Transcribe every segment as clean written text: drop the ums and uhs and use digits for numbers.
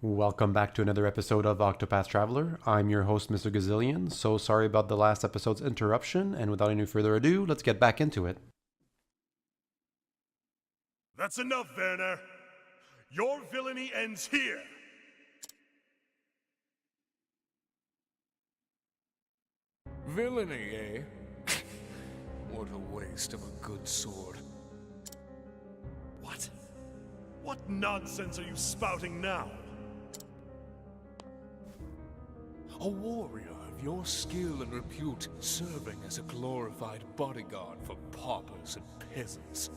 Welcome back to another episode of Octopath Traveler. I'm your host, Mr. Gazillion. So sorry about the last episode's interruption, and without any further ado, let's get back into it. That's enough, Werner. Your villainy ends here. Villainy, eh? What a waste of a good sword. What? What nonsense are you spouting now? A warrior of your skill and repute serving as a glorified bodyguard for paupers and peasants.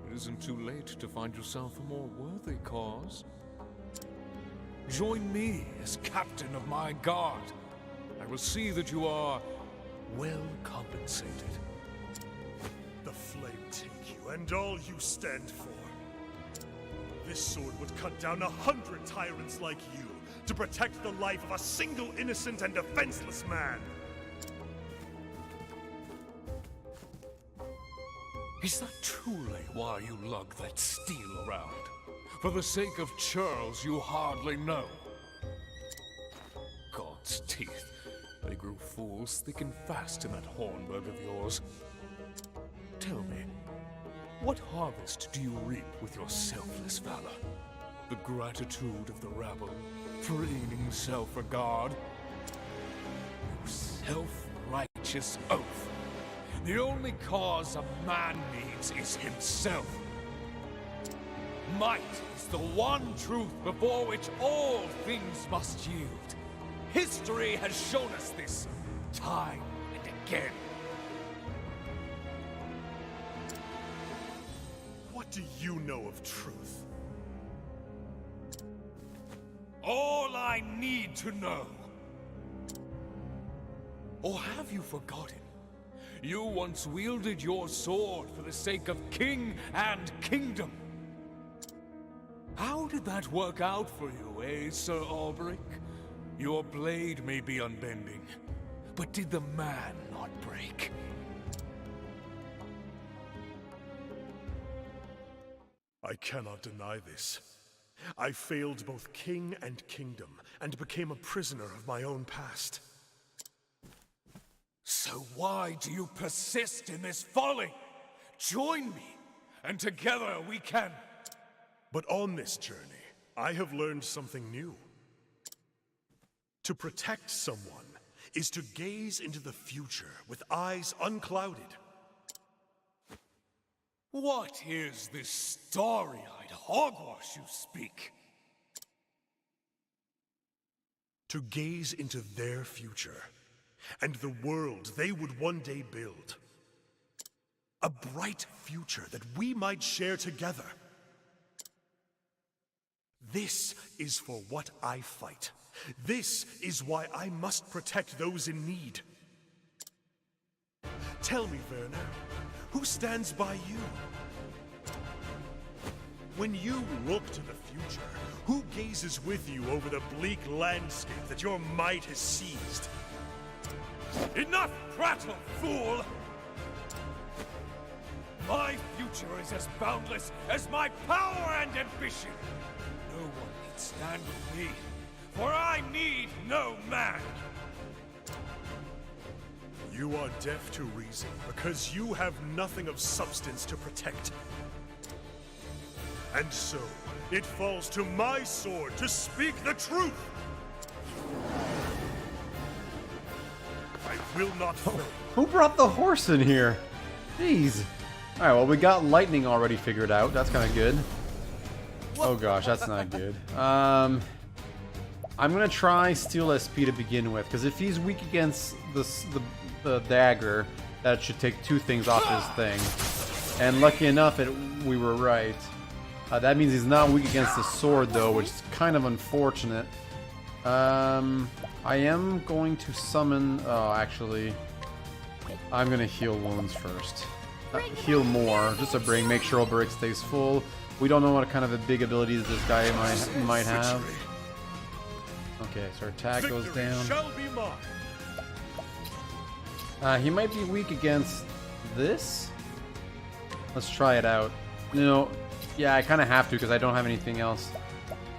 It isn't too late to find yourself a more worthy cause. Join me as captain of my guard. I will see that you are well compensated. The flame take you and all you stand for. This sword would cut down 100 tyrants like you to protect the life of a single innocent and defenseless man. Is that truly why you lug that steel around? For the sake of churls you hardly know? God's teeth. They grew fools thick and fast in that Hornburg of yours. Tell me, what harvest do you reap with your selfless valor? The gratitude of the rabble, preening self-regard? You self-righteous oaf. The only cause a man needs is himself. Might is the one truth before which all things must yield. History has shown us this, time and again. What do you know of truth? All I need to know. Or have you forgotten? You once wielded your sword for the sake of king and kingdom. How did that work out for you, eh, Sir Olberic? Your blade may be unbending, but did the man not break? I cannot deny this. I failed both king and kingdom, and became a prisoner of my own past. So why do you persist in this folly? Join me, and together we can... But on this journey, I have learned something new. To protect someone is to gaze into the future with eyes unclouded. What is this starry-eyed hogwash you speak? To gaze into their future, and the world they would one day build. A bright future that we might share together. This is for what I fight. This is why I must protect those in need. Tell me, Werner, who stands by you? When you look to the future, who gazes with you over the bleak landscape that your might has seized? Enough prattle, fool! My future is as boundless as my power and ambition. No one can stand with me, for I need no man. You are deaf to reason because you have nothing of substance to protect. And so, it falls to my sword to speak the truth! I will not fail. Who brought the horse in here? Jeez. Alright, well, we got lightning already figured out. That's kind of good. Oh gosh, that's not good. I'm gonna try Steel SP to begin with, because if he's weak against the dagger, that should take two things off his thing. And lucky enough, we were right. That means he's not weak against the sword, though, which is kind of unfortunate. I am going to summon... Oh, actually, I'm going to heal wounds first. Heal more, just to make sure Olberic stays full. We don't know what kind of a big abilities this guy might have. Okay, so our attack goes down. He might be weak against this. Let's try it out. No, yeah, I kind of have to because I don't have anything else.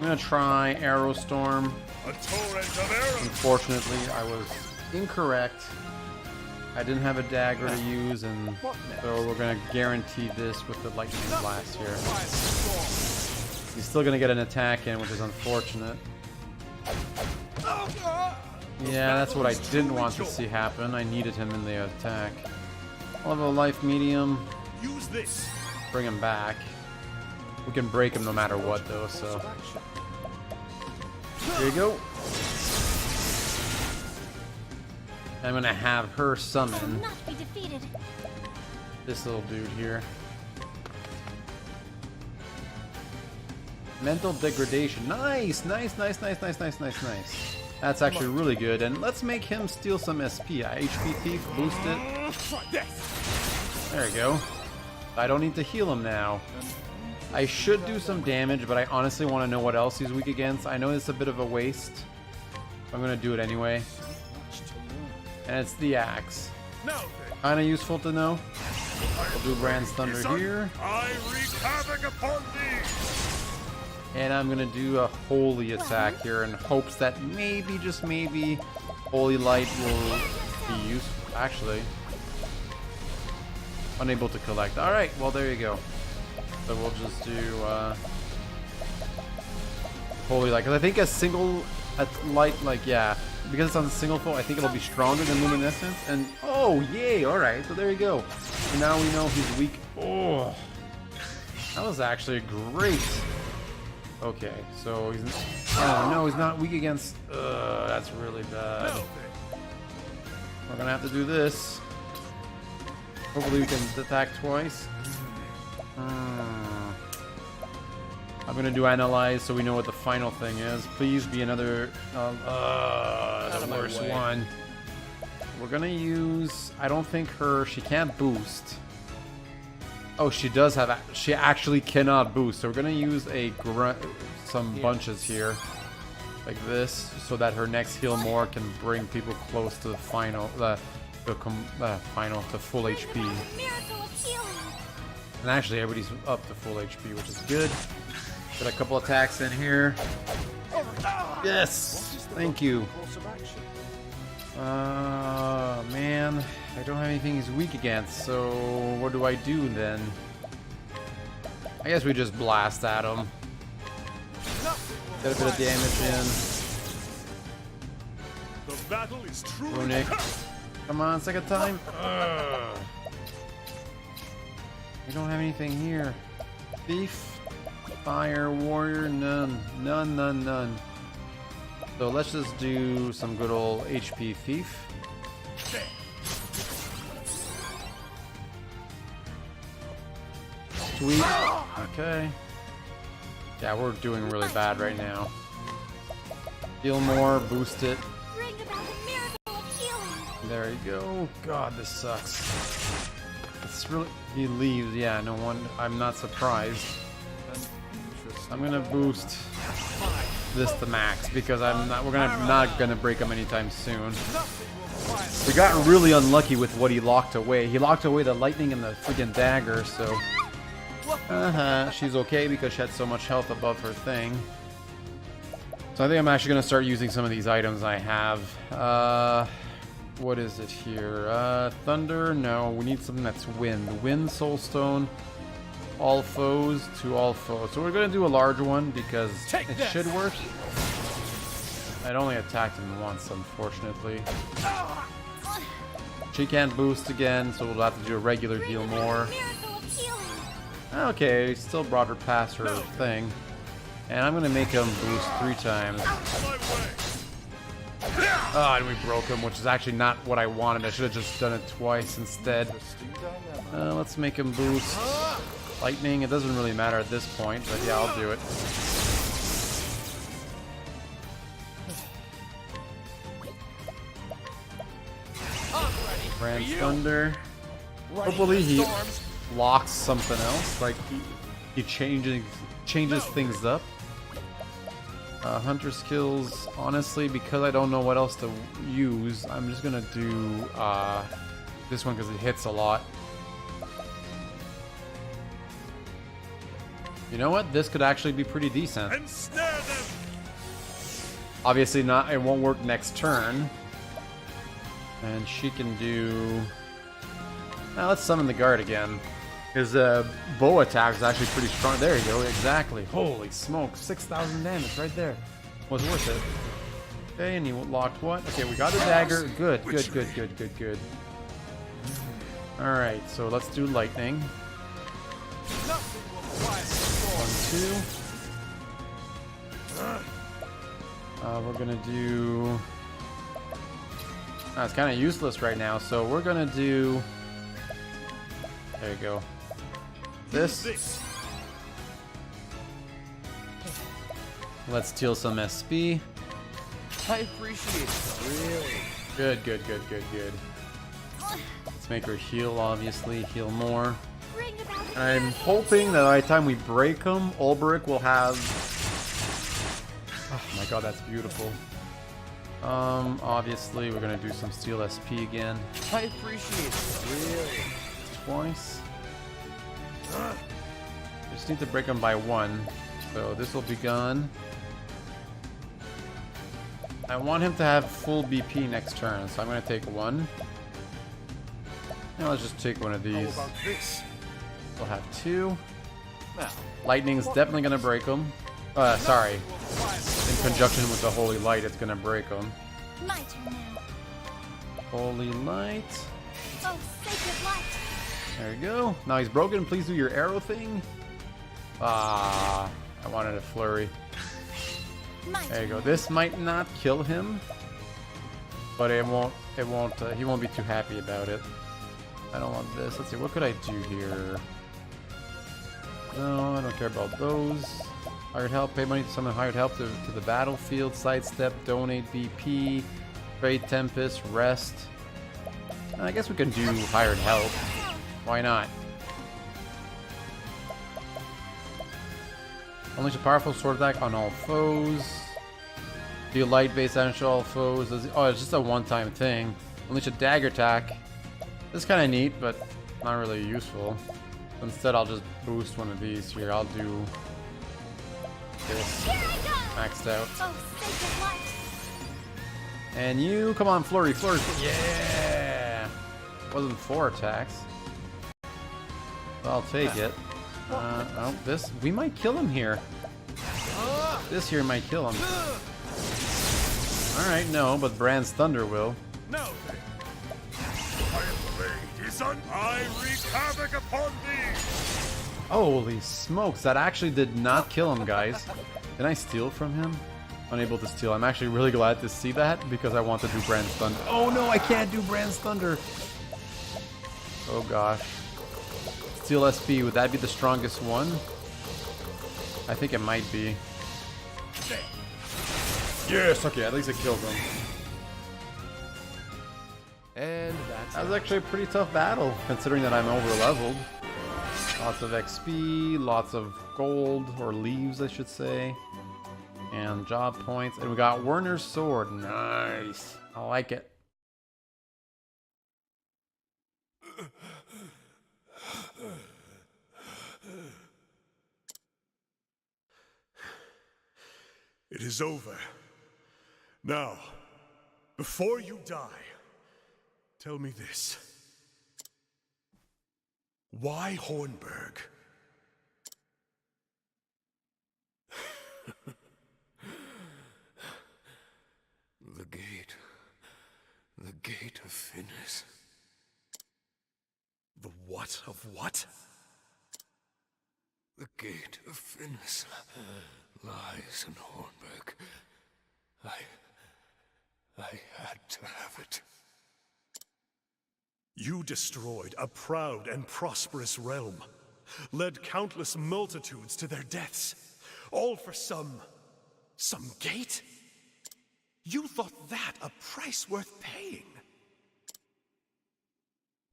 I'm gonna try Arrow Storm. A torrent of arrows. Unfortunately, I was incorrect. I didn't have a dagger to use, and so we're gonna guarantee this with the lightning blast here. He's still gonna get an attack in, which is unfortunate. Yeah, that's what I didn't want to see happen. I needed him in the attack. I'll have a life medium. Use this. Bring him back. We can break him no matter what, though, so. There you go. I'm gonna have her summon this little dude here. Mental degradation. Nice, nice, nice, nice, nice, nice, nice, nice. That's actually really good. And let's make him steal some SP. HP thief, boost it. There we go. I don't need to heal him now. I should do some damage, but I honestly want to know what else he's weak against. I know it's a bit of a waste. I'm gonna do it anyway. And it's the axe. Kinda useful to know. We'll do Brand's Thunder here. I wreak havoc upon thee. And I'm gonna do a Holy attack here in hopes that maybe, just maybe, Holy Light will be useful. Actually, unable to collect. Alright, well there you go. So we'll just do Holy Light. Because I think a single light, like, yeah, because it's on the single foe, I think it'll be stronger than Luminescence. And, oh, yay, alright, so there you go. So now we know he's weak. Oh, that was actually great. Okay, so he's... Oh, no, he's not weak against... that's really bad. We're gonna have to do this. Hopefully we can attack twice. I'm gonna do Analyze so we know what the final thing is. Please be another... the worst one. We're gonna use... I don't think her... She can't boost. Oh, she does have... She actually cannot boost. So we're gonna use some bunches here. Like this. So that her next heal more can bring people close to the final... final to full HP. And actually everybody's up to full HP, which is good. Got a couple attacks in here. Yes! Thank you. Man, I don't have anything he's weak against, so what do I do then? I guess we just blast at him. Get a bit of damage in. The battle is truly Runic. Come on, second time. We don't have anything here. Thief. Fire, warrior, none. None, none, none. So let's just do some good old HP thief. Sweet. Okay. Yeah, we're doing really bad right now. Heal more, boost it. There you go. God, this sucks. It's really... He leaves. Yeah, no one... I'm not surprised. I'm gonna boost this to max because we're not gonna break him anytime soon. We got really unlucky with what he locked away. He locked away the lightning and the freaking dagger, so she's okay because she had so much health above her thing. So I think I'm actually gonna start using some of these items I have. What is it here? Thunder? No, we need something that's wind. Wind, soulstone. All foes to all foes. So we're gonna do a larger one because it should work. I'd only attacked him once, unfortunately. She can't boost again, so we'll have to do a regular heal more. Okay, still brought her past her thing. And I'm gonna make him boost 3 times. Oh, and we broke him, which is actually not what I wanted. I should have just done it twice instead. Let's make him boost lightning. It doesn't really matter at this point, but yeah, I'll do it. Brand's Thunder. Hopefully he locks something else, like he changes things up. Hunter skills, honestly, because I don't know what else to use, I'm just gonna do this one because it hits a lot. You know what? This could actually be pretty decent. Ensnare them. Obviously not, it won't work next turn. And she can do... Now let's summon the guard again. His bow attack is actually pretty strong. There you go, exactly. Holy smoke, 6,000 damage right there. Was worth it. Okay, and he locked what? Okay, we got a dagger. Good, good, good, good, good, good. Alright, so let's do lightning. 1, 2. We're gonna do... it's kind of useless right now, so we're gonna do... There you go. This. Let's steal some SP. I appreciate it, really. Good, good, good, good, good. Let's make her heal, obviously. Heal more. I'm hoping that by the time we break him, Olberic will have... Oh my god, that's beautiful. Obviously, we're gonna do some steal SP again. I appreciate it, really. Twice. Just need to break him by 1. So this will be gone. I want him to have full BP next turn, so I'm going to take 1. And let's just take one of these. How about this? We'll have 2. Lightning's definitely going to break him. Sorry. In conjunction with the Holy Light, it's going to break him. My turn now. Holy Light. Oh, sacred light. There you go. Now he's broken. Please do your arrow thing. Ah, I wanted a flurry. There you go. This might not kill him, but he won't be too happy about it. I don't want this. Let's see, what could I do here? No, I don't care about those. Hired help, pay money to summon hired help to the battlefield, sidestep, donate BP, trade tempest, rest. I guess we can do hired help. Why not? Unleash a powerful sword attack on all foes. Deal light base damage to all foes. Oh, it's just a one-time thing. Unleash a dagger attack. This is kind of neat, but not really useful. Instead, I'll just boost one of these here. I'll do this. Maxed out. Oh, sacred light. And you, come on, flurry, flurry, flurry. Yeah! Wasn't 4 attacks. I'll take it. Oh, this, we might kill him here. This here might kill him. Alright, no, but Brand's Thunder will. Now then, my blade is I wreak havoc upon thee! Holy smokes, that actually did not kill him, guys. Can I steal from him? Unable to steal. I'm actually really glad to see that because I want to do Brand's Thunder. Oh no, I can't do Brand's Thunder! Oh gosh. Steal SP, would that be the strongest one? I think it might be. Yes, okay, at least it killed him. And That was actually a pretty tough battle, considering that I'm over-leveled. Lots of XP, lots of gold, or leaves I should say. And job points. And we got Werner's sword. Nice. I like it. It is over. Now, before you die, tell me this. Why Hornburg? The gate of Finis. The what of what? The gate of Finis lies in Hornburg. I had to have it. You destroyed a proud and prosperous realm, led countless multitudes to their deaths, all for some gate? You thought that a price worth paying?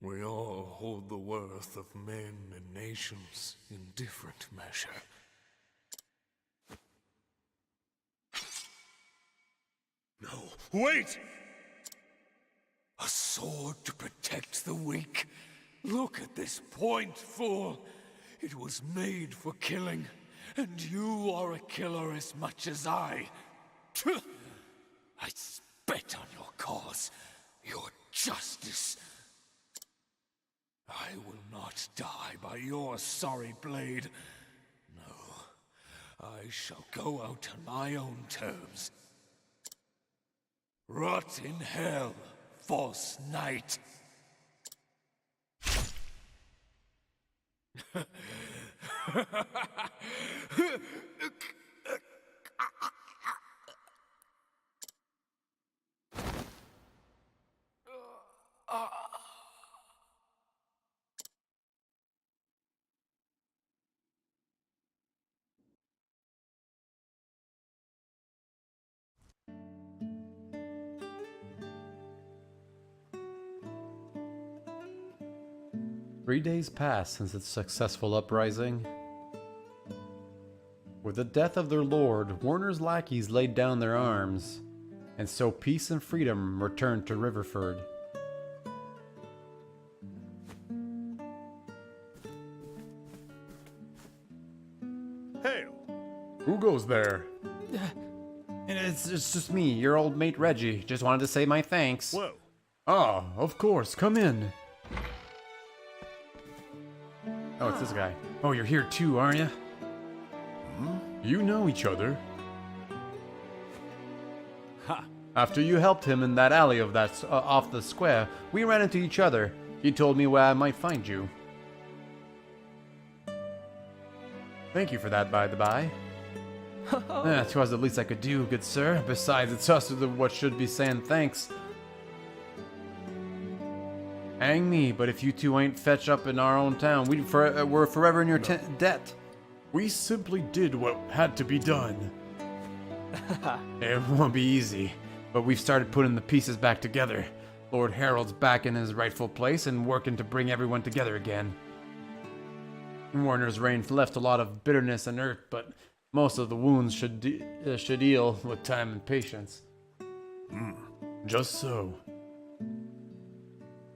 We all hold the worth of men and nations in different measure. No, wait! A sword to protect the weak. Look at this point, fool. It was made for killing, and you are a killer as much as I. I spit on your cause, your justice. I will not die by your sorry blade. No, I shall go out on my own terms. Rot in hell, false knight. Three days pass since its successful uprising. With the death of their lord, Werner's lackeys laid down their arms, and so peace and freedom returned to Riverford. Hail! Who goes there? It's just me, your old mate Reggie. Just wanted to say my thanks. Whoa. Ah, of course, come in. Oh, it's this guy. Oh, you're here too, aren't you? You know each other. Ha! After you helped him in that alley of that off the square, we ran into each other. He told me where I might find you. Thank you for that, by the by. That was the least I could do, good sir. Besides, it's us what should be saying thanks. Hang me, but if you two ain't fetched up in our own town, we're forever in your debt. We simply did what had to be done. It won't be easy, but we've started putting the pieces back together. Lord Harold's back in his rightful place and working to bring everyone together again. Werner's reign left a lot of bitterness and hurt, but most of the wounds should heal with time and patience. Just so.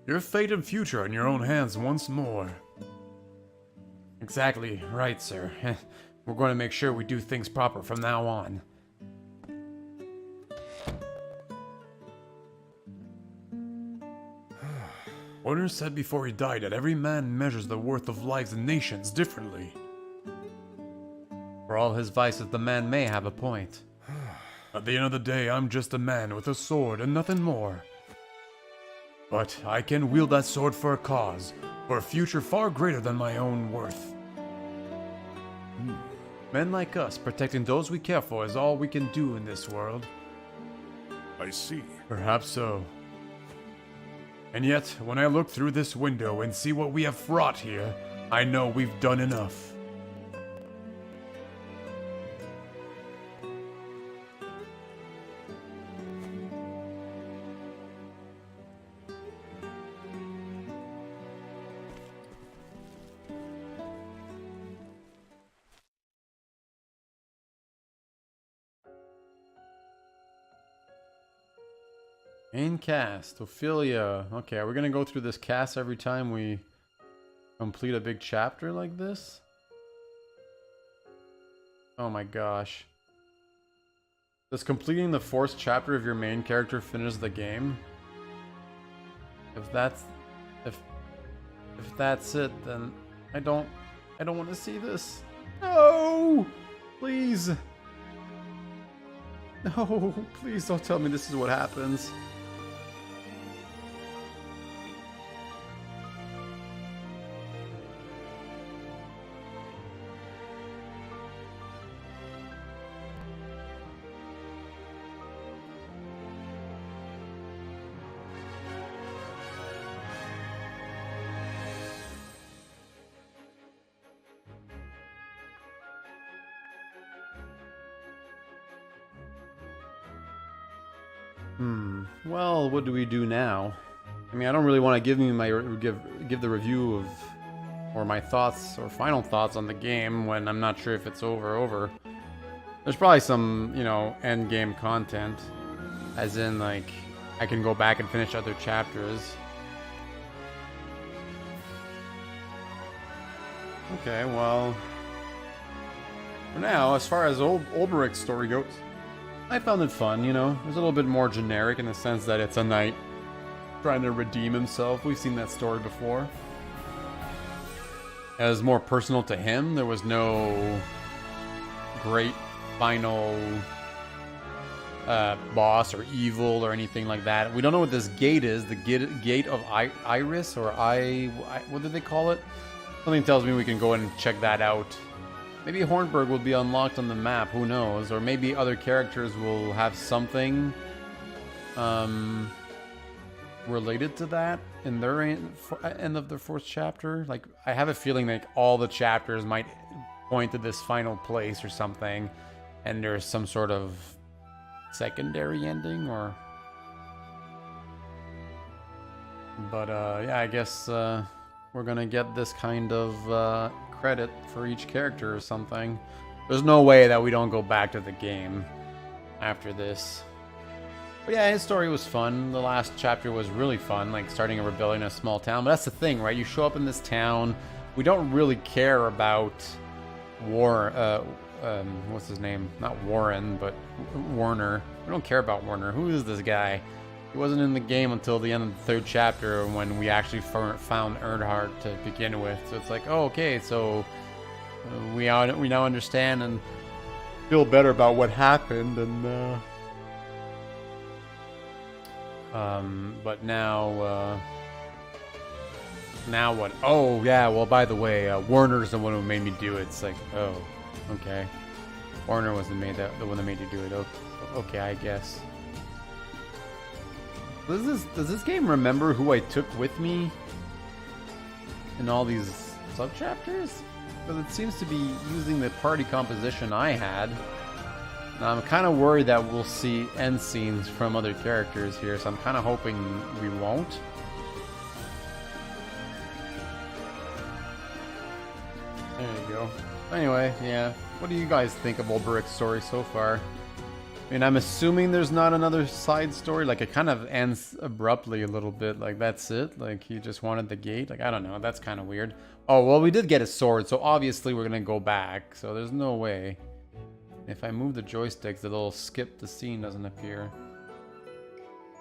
Your fate and future are in your own hands once more. Exactly right, sir. We're going to make sure we do things proper from now on. Werner said before he died that every man measures the worth of lives and nations differently. For all his vices, the man may have a point. At the end of the day, I'm just a man with a sword and nothing more. But I can wield that sword for a cause, for a future far greater than my own worth. Men like us, protecting those we care for is all we can do in this world. I see. Perhaps so. And yet, when I look through this window and see what we have wrought here, I know we've done enough. Main cast, Ophelia. Okay, are we gonna go through this cast every time we complete a big chapter like this? Oh my gosh. Does completing the 4th chapter of your main character finish the game? If that's it, then I don't want to see this. No! Please. No, please don't tell me this is what happens. Well, what do we do now? I mean, I don't really want to give the review of or my thoughts or final thoughts on the game when I'm not sure if it's over. There's probably some, end game content, as in like I can go back and finish other chapters. Okay, well, for now, as far as Olberic's story goes, I found it fun, you know. It was a little bit more generic in the sense that it's a knight trying to redeem himself. We've seen that story before. It was more personal to him. There was no great final boss or evil or anything like that. We don't know what this gate is. The gate of Iris or what do they call it? Something tells me we can go and check that out. Maybe Hornburg will be unlocked on the map. Who knows? Or maybe other characters will have something related to that in their end of the fourth chapter. Like, I have a feeling like all the chapters might point to this final place or something, and there's some sort of secondary ending, or... But, yeah, I guess we're gonna get this kind of credit for each character or something. There's no way that we don't go back to the game after this. But yeah, his story was fun. The last chapter was really fun, like starting a rebellion in a small town. But that's the thing, right? You show up in this town. We don't really care about what's his name? Not Warren, but Werner. We don't care about Werner. Who is this guy? He wasn't in the game until the end of the third chapter when we actually found Earnhardt to begin with. So it's like, oh, okay, so we now understand and feel better about what happened, and but now what? Oh yeah, well, by the way, Werner's the one who made me do it. It's like, oh, okay, Werner was the one that made you do it. Okay, I guess. Does this game remember who I took with me in all these sub-chapters? Because it seems to be using the party composition I had. Now, I'm kind of worried that we'll see end scenes from other characters here, so I'm kind of hoping we won't. There you go. Anyway, yeah. What do you guys think of Olberic's story so far? I mean, I'm assuming there's not another side story. Like, it kind of ends abruptly a little bit. Like, that's it. Like, he just wanted the gate. Like, I don't know. That's kind of weird. Oh, well, we did get a sword, so obviously we're going to go back. So there's no way. If I move the joysticks, the little skip the scene doesn't appear.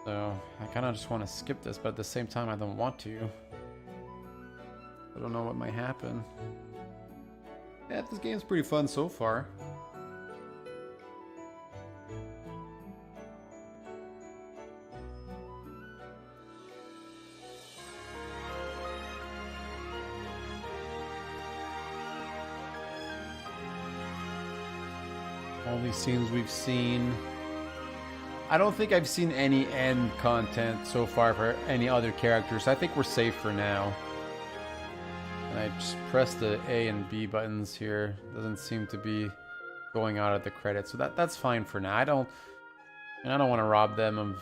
So, I kind of just want to skip this, but at the same time, I don't want to. I don't know what might happen. Yeah, this game's pretty fun so far. All these scenes we've seen. I don't think I've seen any end content so far for any other characters. I think we're safe for now. And I just press the A and B buttons here. Doesn't seem to be going out at the credits, so that's fine for now. I don't want to rob them of,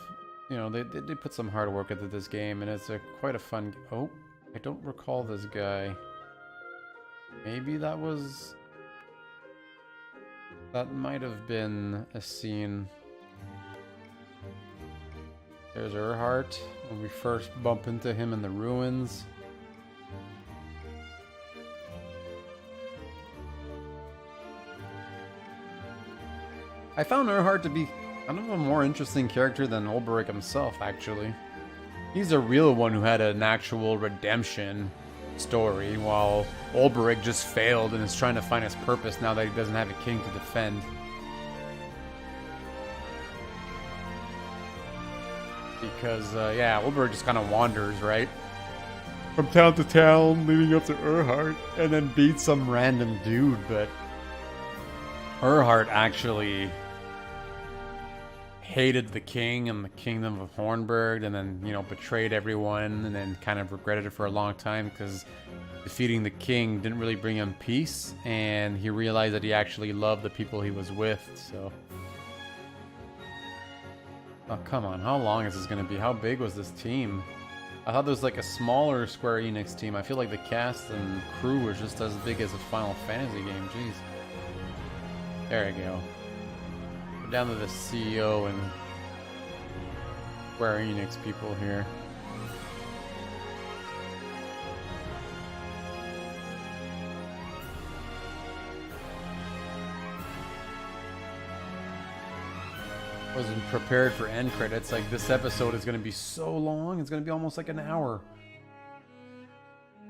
you know, they put some hard work into this game, and it's quite a fun. Oh, I don't recall this guy. Maybe that might have been a scene. There's Earnhardt when we first bump into him in the ruins. I found Earnhardt to be kind of a more interesting character than Olberic himself, actually. He's a real one who had an actual redemption story, while Olberic just failed and is trying to find his purpose now that he doesn't have a king to defend. Because, yeah, Olberic just kind of wanders, right? From town to town, leading up to Earnhardt, and then beats some random dude, but Earnhardt actually hated the king and the kingdom of Hornburg, and then, you know, betrayed everyone, and then kind of regretted it for a long time because defeating the king didn't really bring him peace, and he realized that he actually loved the people he was with, so... Oh, come on, how long is this going to be? How big was this team? I thought there was like a smaller Square Enix team. I feel like the cast and crew was just as big as a Final Fantasy game, jeez. There we go. Down to the CEO and Square Enix people here. Wasn't prepared for end credits. Like, this episode is gonna be so long. It's gonna be almost like an hour.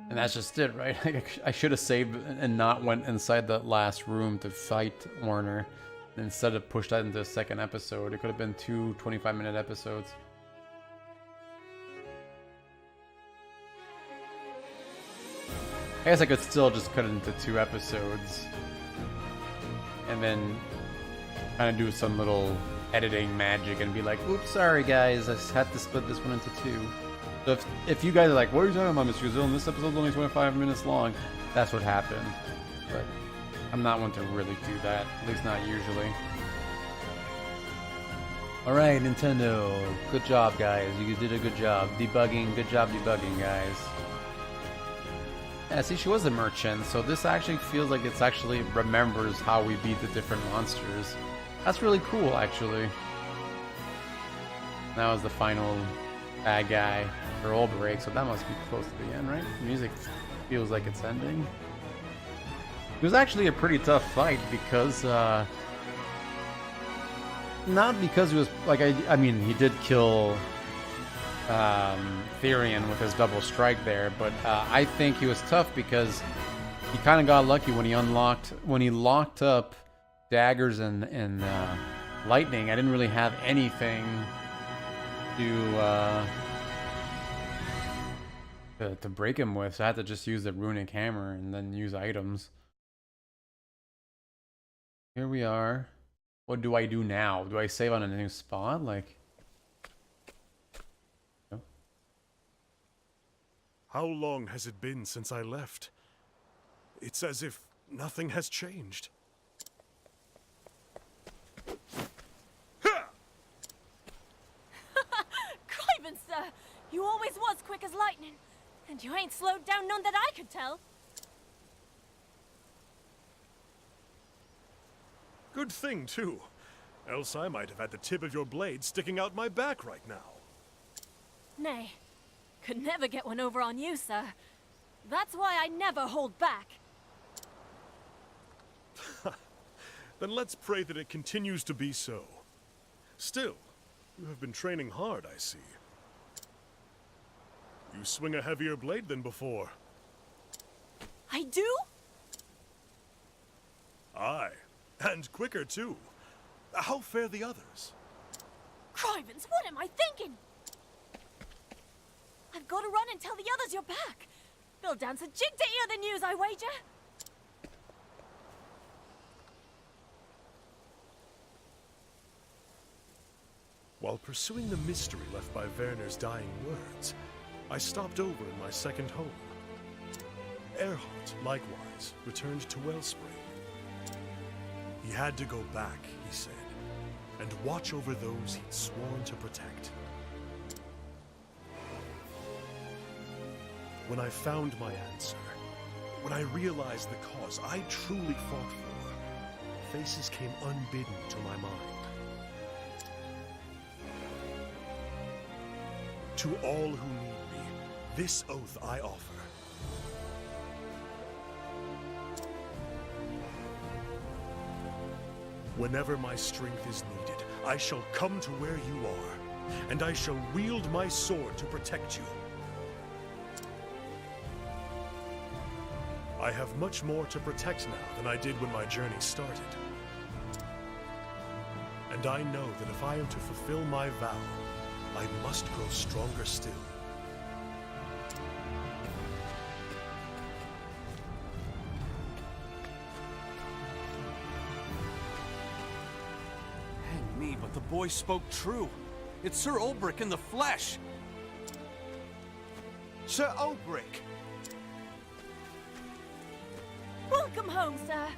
And that's just it, right? I should have saved and not went inside that last room to fight Werner. Instead of pushed that into a second episode. It could have been 2 25-minute episodes. I guess I could still just cut it into 2 episodes. And then kind of do some little editing magic and be like, oops, sorry guys, I just had to split this one into 2. So if you guys are like, what are you talking about, Mr. Gazillion? This episode's only 25 minutes long. That's what happened. But I'm not one to really do that. At least not usually. Alright, Nintendo. Good job, guys. You did a good job. Debugging. Good job debugging, guys. Yeah, see, she was a merchant, so this actually feels like it's actually remembers how we beat the different monsters. That's really cool, actually. That was the final bad guy for Olberic, so that must be close to the end, right? The music feels like it's ending. It was actually a pretty tough fight because, not because he was, like, I mean, he did kill Therian with his double strike there, but I think he was tough because he kind of got lucky when he locked up daggers and lightning. I didn't really have anything to break him with, so I had to just use the runic hammer and then use items. Here we are. What do I do now? Do I save on a new spot? Like, no? How long has it been since I left? It's as if nothing has changed. Criven, sir! You always was quick as lightning. And you ain't slowed down none that I could tell. Good thing, too. Else I might have had the tip of your blade sticking out my back right now. Nay, could never get one over on you, sir. That's why I never hold back. Then let's pray that it continues to be so. Still, you have been training hard, I see. You swing a heavier blade than before. I do? Aye, and quicker too. How fare the others? Crivens, what am I thinking? I've got to run and tell the others you're back. They'll dance a jig to hear the news, I wager. While pursuing the mystery left by Werner's dying words, I stopped over in my second home. Erhardt, likewise, returned to Wellspring. He had to go back, he said, and watch over those he'd sworn to protect. When I found my answer, when I realized the cause I truly fought for, faces came unbidden to my mind. To all who need me, this oath I offer. Whenever my strength is needed, I shall come to where you are, and I shall wield my sword to protect you. I have much more to protect now than I did when my journey started. And I know that if I am to fulfill my vow, I must grow stronger still. Hang me, but the boy spoke true. It's Sir Olberic in the flesh. Sir Olberic! Welcome home, sir.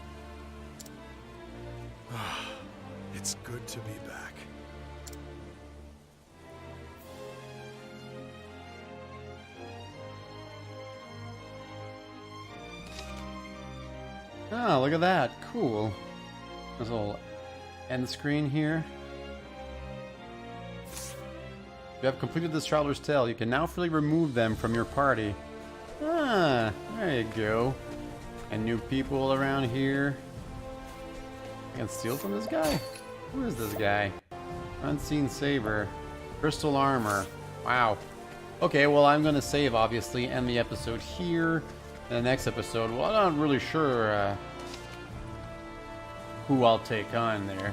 It's good to be back. Oh, look at that. Cool. There's a little end screen here. You have completed this Traveler's Tale. You can now freely remove them from your party. Ah, there you go. And new people around here. I can steal from this guy? Who is this guy? Unseen Saber. Crystal Armor. Wow. Okay, well, I'm going to save, obviously, end the episode here. In the next episode, well, I'm not really sure who I'll take on there.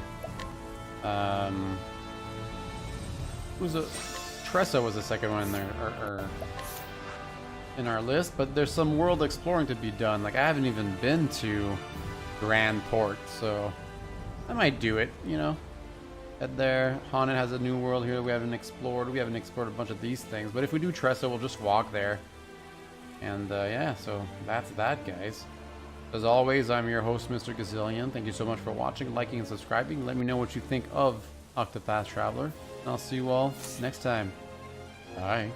Tressa was the second one in there, or in our list, but there's some world exploring to be done. Like, I haven't even been to Grand Port, so I might do it, you know. Head there. Haunted has a new world here we haven't explored. We haven't explored a bunch of these things, but if we do Tressa, we'll just walk there. And yeah, so that's that, guys. As always, I'm your host, Mr. Gazillion. Thank you so much for watching, liking, and subscribing. Let me know what you think of Octopath Traveler. And I'll see you all next time. Bye.